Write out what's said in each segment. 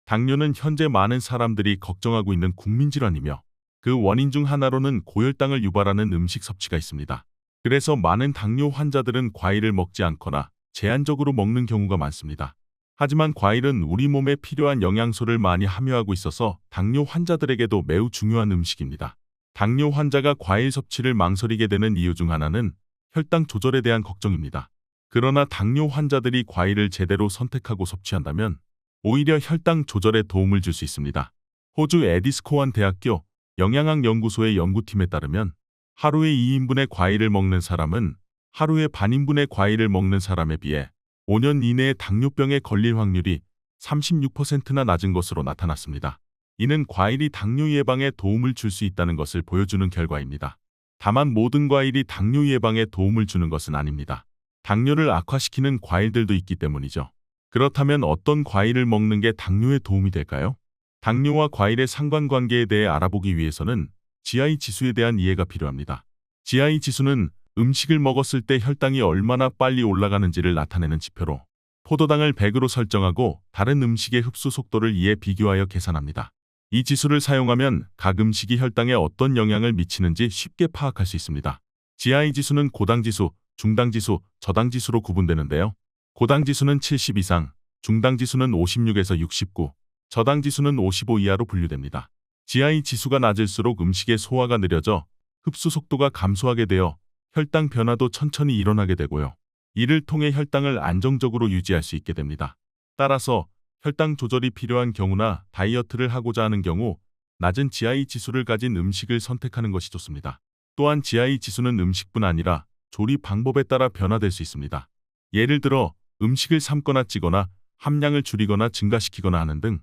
당뇨는 현재 많은 사람들이 걱정하고 있는 국민질환이며 그 원인 중 하나로는 고혈당을 유발하는 음식 섭취가 있습니다. 그래서 많은 당뇨 환자들은 과일을 먹지 않거나 제한적으로 먹는 경우가 많습니다. 하지만 과일은 우리 몸에 필요한 영양소를 많이 함유하고 있어서 당뇨 환자들에게도 매우 중요한 음식입니다. 당뇨 환자가 과일 섭취를 망설이게 되는 이유 중 하나는 혈당 조절에 대한 걱정입니다. 그러나 당뇨 환자들이 과일을 제대로 선택하고 섭취한다면 오히려 혈당 조절에 도움을 줄 수 있습니다. 호주 에디스코완 대학교 영양학 연구소의 연구팀에 따르면 하루에 2인분의 과일을 먹는 사람은 하루에 반인분의 과일을 먹는 사람에 비해 5년 이내에 당뇨병에 걸릴 확률이 36%나 낮은 것으로 나타났습니다. 이는 과일이 당뇨 예방에 도움을 줄 수 있다는 것을 보여주는 결과입니다. 다만 모든 과일이 당뇨 예방에 도움을 주는 것은 아닙니다. 당뇨를 악화시키는 과일들도 있기 때문이죠. 그렇다면 어떤 과일을 먹는 게 당뇨에 도움이 될까요? 당뇨와 과일의 상관관계에 대해 알아보기 위해서는 GI 지수에 대한 이해가 필요합니다. GI 지수는 음식을 먹었을 때 혈당이 얼마나 빨리 올라가는지를 나타내는 지표로 포도당을 100으로 설정하고 다른 음식의 흡수 속도를 이에 비교하여 계산합니다. 이 지수를 사용하면 각 음식이 혈당에 어떤 영향을 미치는지 쉽게 파악할 수 있습니다. GI 지수는 고당지수, 중당지수, 저당지수로 구분되는데요. 고당지수는 70 이상, 중당지수는 56에서 69, 저당지수는 55 이하로 분류됩니다. GI 지수가 낮을수록 음식의 소화가 느려져 흡수 속도가 감소하게 되어 혈당 변화도 천천히 일어나게 되고요. 이를 통해 혈당을 안정적으로 유지할 수 있게 됩니다. 따라서 혈당 조절이 필요한 경우나 다이어트를 하고자 하는 경우 낮은 GI 지수를 가진 음식을 선택하는 것이 좋습니다. 또한 GI 지수는 음식뿐 아니라 조리 방법에 따라 변화될 수 있습니다. 예를 들어 음식을 삶거나 찌거나 함량을 줄이거나 증가시키거나 하는 등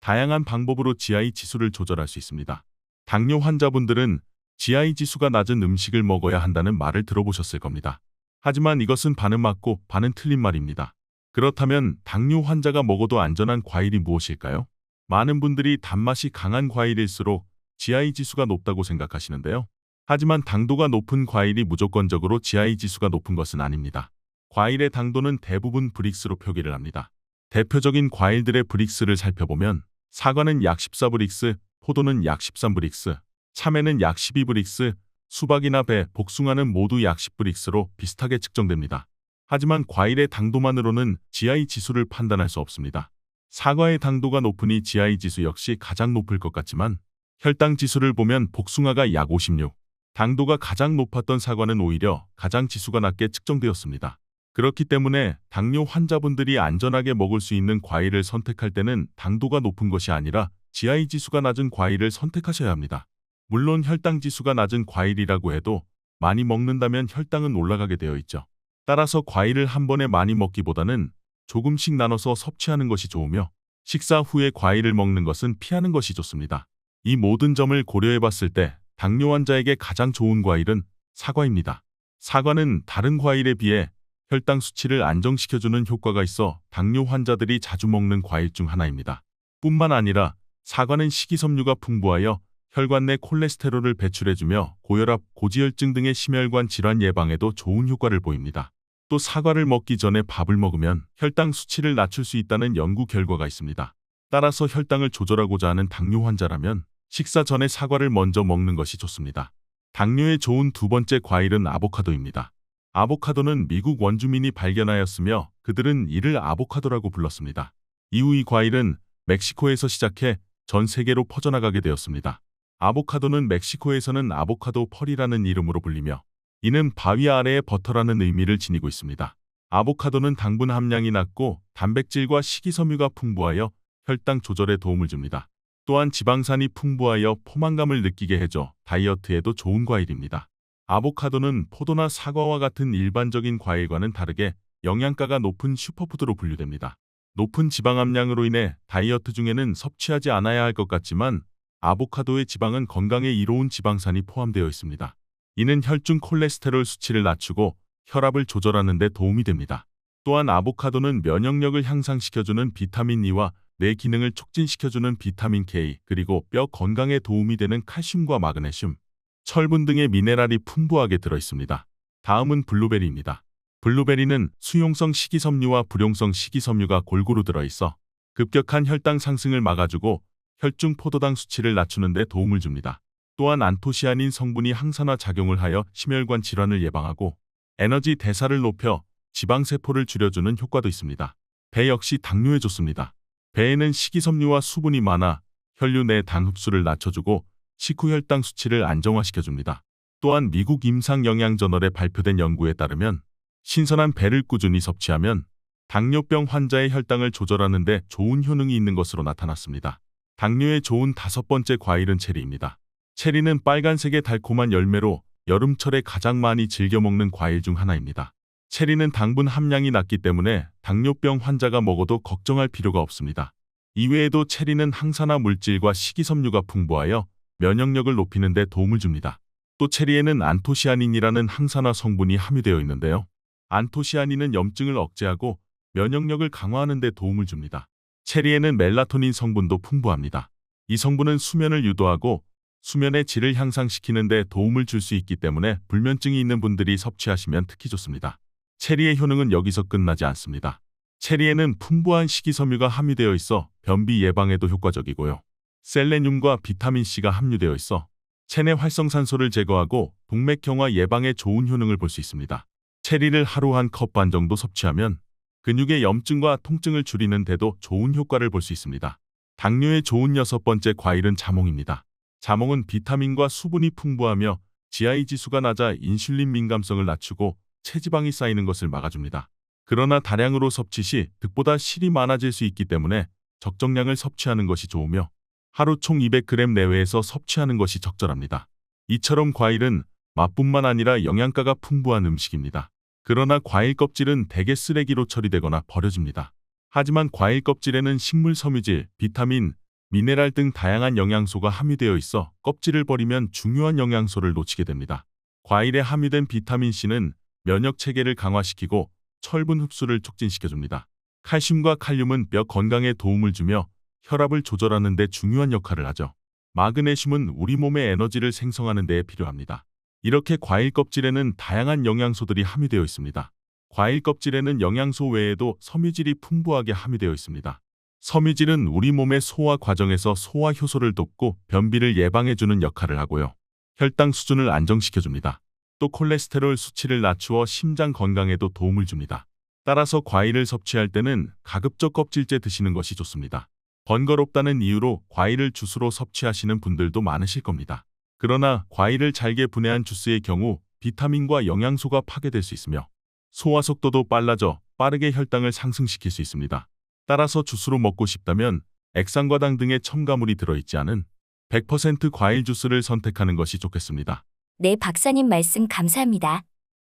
다양한 방법으로 GI 지수를 조절할 수 있습니다. 당뇨 환자분들은 GI 지수가 낮은 음식을 먹어야 한다는 말을 들어보셨을 겁니다. 하지만 이것은 반은 맞고 반은 틀린 말입니다. 그렇다면 당뇨 환자가 먹어도 안전한 과일이 무엇일까요? 많은 분들이 단맛이 강한 과일일수록 GI 지수가 높다고 생각하시는데요. 하지만 당도가 높은 과일이 무조건적으로 GI 지수가 높은 것은 아닙니다. 과일의 당도는 대부분 브릭스로 표기를 합니다. 대표적인 과일들의 브릭스를 살펴보면 사과는 약 14브릭스, 포도는 약 13브릭스, 참외는 약 12브릭스, 수박이나 배, 복숭아는 모두 약 10브릭스로 비슷하게 측정됩니다. 하지만 과일의 당도만으로는 GI 지수를 판단할 수 없습니다. 사과의 당도가 높으니 GI 지수 역시 가장 높을 것 같지만 혈당 지수를 보면 복숭아가 약 56, 당도가 가장 높았던 사과는 오히려 가장 지수가 낮게 측정되었습니다. 그렇기 때문에 당뇨 환자분들이 안전하게 먹을 수 있는 과일을 선택할 때는 당도가 높은 것이 아니라 GI 지수가 낮은 과일을 선택하셔야 합니다. 물론 혈당 지수가 낮은 과일이라고 해도 많이 먹는다면 혈당은 올라가게 되어 있죠. 따라서 과일을 한 번에 많이 먹기보다는 조금씩 나눠서 섭취하는 것이 좋으며 식사 후에 과일을 먹는 것은 피하는 것이 좋습니다. 이 모든 점을 고려해 봤을 때 당뇨 환자에게 가장 좋은 과일은 사과입니다. 사과는 다른 과일에 비해 혈당 수치를 안정시켜주는 효과가 있어 당뇨 환자들이 자주 먹는 과일 중 하나입니다. 뿐만 아니라 사과는 식이섬유가 풍부하여 혈관 내 콜레스테롤을 배출해주며 고혈압, 고지혈증 등의 심혈관 질환 예방에도 좋은 효과를 보입니다. 또 사과를 먹기 전에 밥을 먹으면 혈당 수치를 낮출 수 있다는 연구 결과가 있습니다. 따라서 혈당을 조절하고자 하는 당뇨 환자라면 식사 전에 사과를 먼저 먹는 것이 좋습니다. 당뇨에 좋은 두 번째 과일은 아보카도입니다. 아보카도는 미국 원주민이 발견하였으며 그들은 이를 아보카도라고 불렀습니다. 이후 이 과일은 멕시코에서 시작해 전 세계로 퍼져나가게 되었습니다. 아보카도는 멕시코에서는 아보카도 펄이라는 이름으로 불리며 이는 바위 아래의 버터라는 의미를 지니고 있습니다. 아보카도는 당분 함량이 낮고 단백질과 식이섬유가 풍부하여 혈당 조절에 도움을 줍니다. 또한 지방산이 풍부하여 포만감을 느끼게 해줘 다이어트에도 좋은 과일입니다. 아보카도는 포도나 사과와 같은 일반적인 과일과는 다르게 영양가가 높은 슈퍼푸드로 분류됩니다. 높은 지방 함량으로 인해 다이어트 중에는 섭취하지 않아야 할 것 같지만 아보카도의 지방은 건강에 이로운 지방산이 포함되어 있습니다. 이는 혈중 콜레스테롤 수치를 낮추고 혈압을 조절하는 데 도움이 됩니다. 또한 아보카도는 면역력을 향상시켜주는 비타민 E와 뇌 기능을 촉진시켜주는 비타민 K, 그리고 뼈 건강에 도움이 되는 칼슘과 마그네슘, 철분 등의 미네랄이 풍부하게 들어있습니다. 다음은 블루베리입니다. 블루베리는 수용성 식이섬유와 불용성 식이섬유가 골고루 들어있어 급격한 혈당 상승을 막아주고 혈중 포도당 수치를 낮추는 데 도움을 줍니다. 또한 안토시아닌 성분이 항산화 작용을 하여 심혈관 질환을 예방하고 에너지 대사를 높여 지방세포를 줄여주는 효과도 있습니다. 배 역시 당뇨에 좋습니다. 배에는 식이섬유와 수분이 많아 혈류 내 당 흡수를 낮춰주고 식후 혈당 수치를 안정화시켜줍니다. 또한 미국 임상영양저널에 발표된 연구에 따르면 신선한 배를 꾸준히 섭취하면 당뇨병 환자의 혈당을 조절하는 데 좋은 효능이 있는 것으로 나타났습니다. 당뇨에 좋은 5번째 과일은 체리입니다. 체리는 빨간색의 달콤한 열매로 여름철에 가장 많이 즐겨 먹는 과일 중 하나입니다. 체리는 당분 함량이 낮기 때문에 당뇨병 환자가 먹어도 걱정할 필요가 없습니다. 이외에도 체리는 항산화 물질과 식이섬유가 풍부하여 면역력을 높이는 데 도움을 줍니다. 또 체리에는 안토시아닌이라는 항산화 성분이 함유되어 있는데요. 안토시아닌은 염증을 억제하고 면역력을 강화하는 데 도움을 줍니다. 체리에는 멜라토닌 성분도 풍부합니다. 이 성분은 수면을 유도하고 수면의 질을 향상시키는 데 도움을 줄 수 있기 때문에 불면증이 있는 분들이 섭취하시면 특히 좋습니다. 체리의 효능은 여기서 끝나지 않습니다. 체리에는 풍부한 식이섬유가 함유되어 있어 변비 예방에도 효과적이고요. 셀레늄과 비타민C가 함유되어 있어 체내 활성산소를 제거하고 동맥경화 예방에 좋은 효능을 볼 수 있습니다. 체리를 하루 한 컵 반 정도 섭취하면 근육의 염증과 통증을 줄이는 데도 좋은 효과를 볼 수 있습니다. 당뇨에 좋은 6번째 과일은 자몽입니다. 자몽은 비타민과 수분이 풍부하며 GI 지수가 낮아 인슐린 민감성을 낮추고 체지방이 쌓이는 것을 막아줍니다. 그러나 다량으로 섭취 시 득보다 실이 많아질 수 있기 때문에 적정량을 섭취하는 것이 좋으며 하루 총 200g 내외에서 섭취하는 것이 적절합니다. 이처럼 과일은 맛뿐만 아니라 영양가가 풍부한 음식입니다. 그러나 과일 껍질은 대개 쓰레기로 처리되거나 버려집니다. 하지만 과일 껍질에는 식물 섬유질, 비타민, 미네랄 등 다양한 영양소가 함유되어 있어 껍질을 버리면 중요한 영양소를 놓치게 됩니다. 과일에 함유된 비타민C는 면역 체계를 강화시키고 철분 흡수를 촉진시켜줍니다. 칼슘과 칼륨은 뼈 건강에 도움을 주며 혈압을 조절하는 데 중요한 역할을 하죠. 마그네슘은 우리 몸의 에너지를 생성하는 데 필요합니다. 이렇게 과일 껍질에는 다양한 영양소들이 함유되어 있습니다. 과일 껍질에는 영양소 외에도 섬유질이 풍부하게 함유되어 있습니다. 섬유질은 우리 몸의 소화 과정에서 소화 효소를 돕고 변비를 예방해주는 역할을 하고요. 혈당 수준을 안정시켜줍니다. 또 콜레스테롤 수치를 낮추어 심장 건강에도 도움을 줍니다. 따라서 과일을 섭취할 때는 가급적 껍질째 드시는 것이 좋습니다. 번거롭다는 이유로 과일을 주스로 섭취하시는 분들도 많으실 겁니다. 그러나 과일을 잘게 분해한 주스의 경우 비타민과 영양소가 파괴될 수 있으며 소화 속도도 빨라져 빠르게 혈당을 상승시킬 수 있습니다. 따라서 주스로 먹고 싶다면 액상과당 등의 첨가물이 들어있지 않은 100% 과일 주스를 선택하는 것이 좋겠습니다. 네, 박사님 말씀 감사합니다.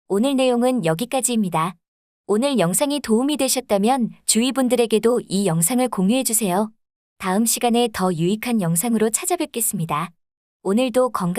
오늘 내용은 여기까지입니다. 오늘 영상이 도움이 되셨다면 주위 분들에게도 이 영상을 공유해주세요. 다음 시간에 더 유익한 영상으로 찾아뵙겠습니다. 오늘도 건강